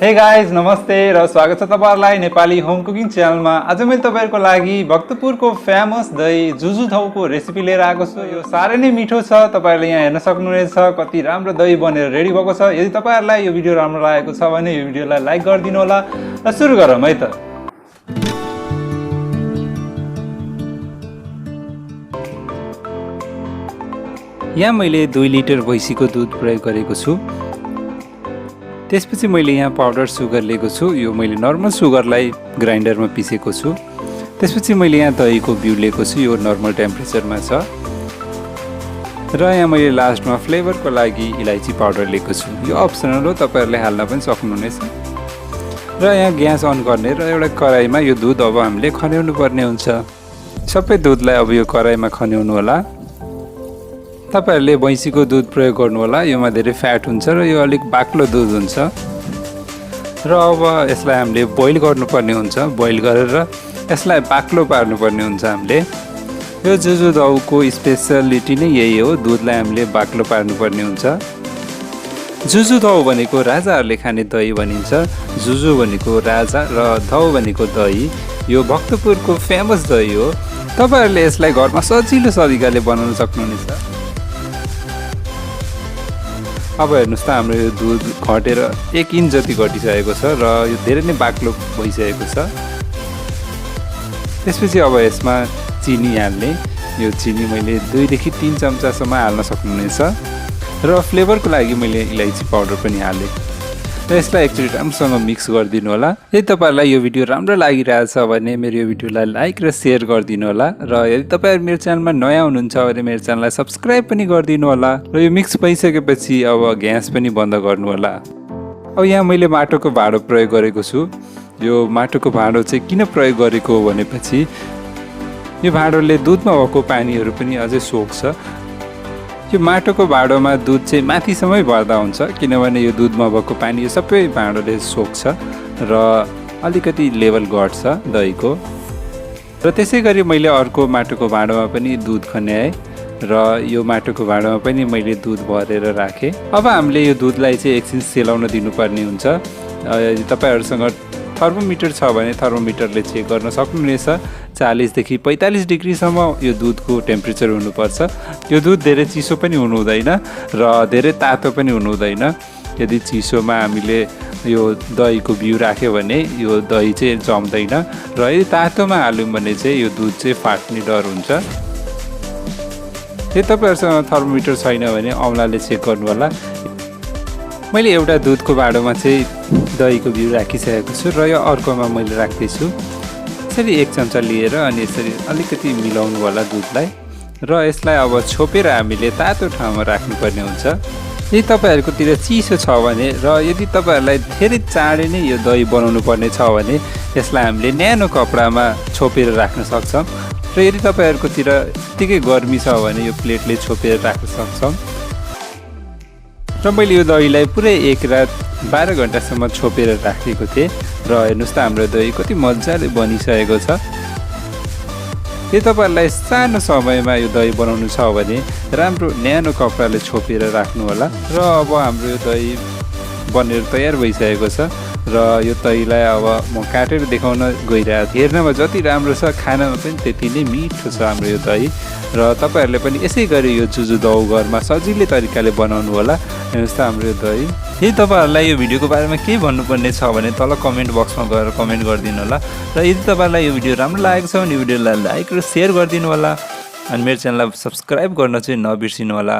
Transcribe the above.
Hey guys नमस्ते र स्वागत छ तपाईहरुलाई नेपाली होम कुकिङ च्यानलमा। आज मैले तपाईहरुको लागि भक्तपुरको फेमस दही जुजु धाउको रेसिपी लिएर आएको छु। यो सारै नै मिठो छ, तपाईहरुले यहाँ हेर्न सक्नुहुनेछ कति राम्रो दही बनेर रेडी भएको छ। यदि तपाईहरुलाई यो भिडियो राम्रो लागेको छ भने यो भिडियोलाई लाइक गरिदिनु होला। र सुरु गरौँ है त। यहाँ मैले 2 लिटर भैँसीको दुध प्रयोग गरेको छु। त्यसपछि मैले यहाँ पाउडर सुगर लिएको छु। यो मैले नर्मल सुगरलाई ग्राइन्डरमा पिसेको छु। त्यसपछि मैले यहाँ दहीको बिउ लिएको छु। यो नर्मल टेम्परेचरमा छ। र यहाँ मैले लास्टमा फ्लेभरको लागि इलाइची पाउडर लिएको छु। यो अप्सनल हो, तपाईहरुले हाल्न पनि सक्नुहुनेछ। र यहाँ ग्यास अन गर्ने र एउटा कराईमा यो दुध अब हामीले खन्याउनु पर्ने हुन्छ। सबै दुधलाई अब यो कराईमा खन्याउनु होला। तपाईहरुले भैँसीको दुध प्रयोग गर्नु होला। योमा धेरै फ्याट हुन्छ र यो अलिक बाक्लो दुध हुन्छ। र अब यसलाई हामीले बोइल गर्नुपर्ने हुन्छ। बोइल गरेर यसलाई बाक्लो पार्नुपर्ने हुन्छ हामीले। यो जुजु धाउको स्पेशलिटी नै यही हो, दुधलाई हामीले बाक्लो पार्नुपर्ने हुन्छ। जुजु धाउ भनेको राजाहरूले खाने दही भनिन्छ। जुजु भनेको राजा र धाउ भनेको दही। यो भक्तपुरको फेमस दही हो। तपाईहरुले यसलाई घरमा सजिलो तरिकाले बनाउन सक्नुहुनेछ। अब हेर्नुस् त हाम्रो यो दुध घटेर 1 इंच जति घटिसकेको छ र यो धेरै नै बाक्लो भइसकेको छ। त्यसपछि अब यसमा चिनी हाल्ने। यो चिनी मैले 2 देखि 3 चम्चासम्म हाल्न सक्नुहुनेछ। र फ्लेभरको लागि मैले इलाइची पाउडर पनि हालेँ। र यसलाई एकचोटि राम्रोसँग मिक्स गरिदिनु होला। यदि तपाईहरुलाई यो भिडियो राम्रो लागिरहेछ भने मेरो यो भिडियोलाई लाइक र शेयर गरिदिनु होला। र यदि तपाईहरु मेरो च्यानलमा नयाँ हुनुहुन्छ भने मेरो च्यानललाई सब्स्क्राइब पनि गरिदिनु होला। र यो मिक्स भइसकेपछि अब ग्यास पनि बन्द गर्नु होला। अब यहाँ मैले माटोको भाँडो प्रयोग गरेको छु। यो माटोको भाँडो चाहिँ किन प्रयोग गरेको हो भनेपछि यो भाँडोले दुधमा भएको पानीहरू पनि अझै सोक्छ। यो माटोको भाँडोमा दुध चाहिँ माथिसम्मै भर्दा हुन्छ, किनभने यो दुधमा भएको पानी यो सबै भाँडोले सोक्छ र अलिकति लेभल घट्छ दहीको। र त्यसै गरी मैले अर्को माटोको भाँडोमा पनि दुध खन्याएँ र यो माटोको भाँडोमा पनि मैले दुध भरेर राखेँ। अब हामीले यो दुधलाई चाहिँ एकछिन सेलाउन दिनुपर्ने हुन्छ। यदि तपाईहरुसँग थर्मोमिटर छ भने थर्मोमिटरले चेक गर्न सक्नुहुनेछ। 40 देखि 45 डिग्रीसम्म यो दुधको टेम्परेचर हुनुपर्छ। यो दुध धेरै चिसो पनि हुनु हुँदैन र धेरै तातो पनि हुनु हुँदैन। यदि चिसोमा हामीले यो दहीको बिउ राख्यो भने यो दही चाहिँ जम्दैन र यदि तातोमा हाल्यौँ भने चाहिँ यो दुध चाहिँ फाट्ने डर हुन्छ। यदि तपाईहरुसँग थर्मोमिटर छैन भने औँलाले चेक गर्नु होला। मैले एउटा दुधको भाँडोमा चाहिँ दहीको बिउ राखिसकेको छु र यो अर्कोमा मैले राख्दैछु। यसरी 1 चम्चा लिएर अनि यसरी अलिकति मिलाउनु होला दुधलाई र यसलाई अब छोपेर हामीले तातो ठाउँमा राख्नुपर्ने हुन्छ। यदि तपाईहरुकोतिर चिसो छ भने र यदि तपाईहरुलाई धेरै चाँडै नै यो दही बनाउनु पर्ने छ भने यसलाई हामीले न्यानो कपडामा छोपेर राख्न सक्छौँ। र यदि तपाईहरुकोतिर त्यतिकै गर्मी छ भने यो प्लेटले छोपेर राख्न सक्छौँ। र मैले यो दहीलाई पुरै 1 रात 12 घण्टासम्म छोपेर राखेको थिएँ। र हेर्नुस् त हाम्रो दही कति मजाले बनिसकेको छ। यदि तपाईहरुलाई सानो समयमा यो दही बनाउनु छ भने राम्रो न्यानो कपडाले छोपेर राख्नु होला। र अब हाम्रो यो दही बनेर तयार भइसकेको छ र यो दहीलाई अब म काटेर देखाउन गइरहेको थिएँ। हेर्नमा जति राम्रो छ खानामा पनि त्यति नै मिठो छ हाम्रो यो दही। र तपाईहरुले पनि यसै गरी यो जुजु धाउ घरमा सजिलै तरिकाले बनाउनु होला। हेर्नुस् त हाम्रो यो दही। यदि तपाईहरुलाई यो भिडियोको बारेमा केही भन्नुपर्ने छ भने तल कमेन्ट बक्समा गएर कमेन्ट गरिदिनु होला। र यदि तपाईहरुलाई यो भिडियो राम्रो लागेको छ भने भिडियोलाई लाइक र शेयर गरिदिनु होला। अनि मेरो च्यानललाई सब्स्क्राइब गर्न चाहिँ नबिर्सिनु होला।